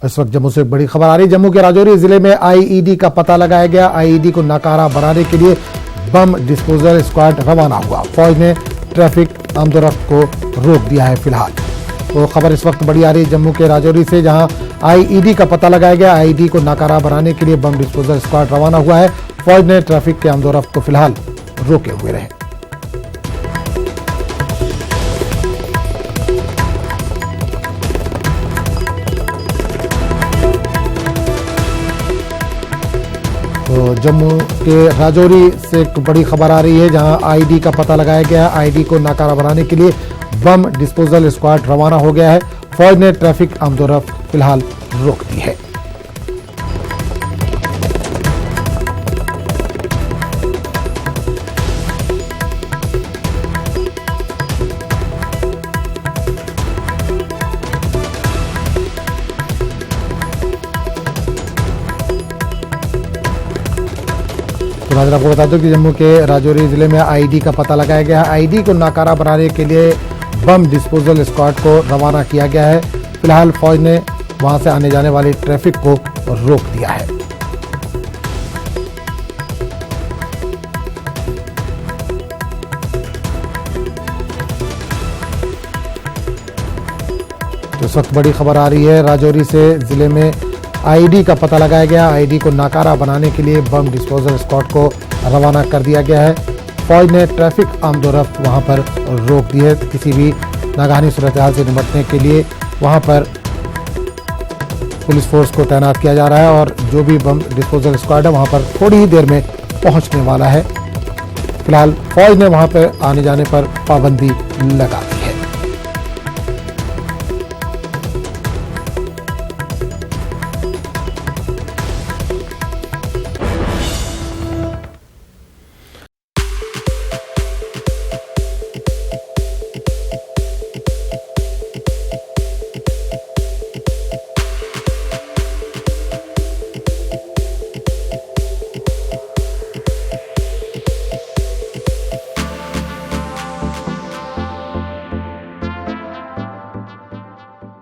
इस वक्त जम्मू से एक बड़ी खबर आ रही है। जम्मू के राजौरी जिले में आईईडी का पता लगाया गया। आईईडी को नाकारा बनाने के लिए बम डिस्पोजल स्क्वाड रवाना हुआ। फौज ने ट्रैफिक आमदोरफ्त को रोक दिया है। फिलहाल तो खबर इस वक्त बड़ी आ रही है जम्मू के राजौरी से, जहां आईईडी का पता लगाया गया। आईईडी को नाकारा बनाने के लिए बम डिस्पोजल स्क्वाड रवाना हुआ है। फौज ने ट्रैफिक के आमदोरफ्त को फिलहाल रोके हुए रहे। तो जम्मू के राजौरी से एक बड़ी खबर आ रही है, जहां आईईडी का पता लगाया गया है। आईईडी को नाकारा बनाने के लिए बम डिस्पोजल स्क्वाड रवाना हो गया है। फौज ने ट्रैफिक आमदोरफ्त फिलहाल रोक दी है। तो आपको बता दूं कि जम्मू के राजौरी जिले में आईईडी का पता लगाया गया है। आईईडी को नाकारा बनाने के लिए बम डिस्पोजल स्क्वाड को रवाना किया गया है। फिलहाल फौज ने वहां से आने जाने वाली ट्रैफिक को रोक दिया है। तो इस वक्त बड़ी खबर आ रही है राजौरी से, जिले में आईईडी का पता लगाया गया। आईईडी को नाकारा बनाने के लिए बम डिस्पोजल स्क्वाड को रवाना कर दिया गया है। फौज ने ट्रैफिक आमदोरफ्त वहां पर रोक दी है। किसी भी नागहानी सूरत-ए-हाल से निपटने के लिए वहां पर पुलिस फोर्स को तैनात किया जा रहा है और जो भी बम डिस्पोजल स्क्वाड है वहां पर थोड़ी ही देर में पहुंचने वाला है। फिलहाल फौज ने वहां पर आने जाने पर पाबंदी लगा दी।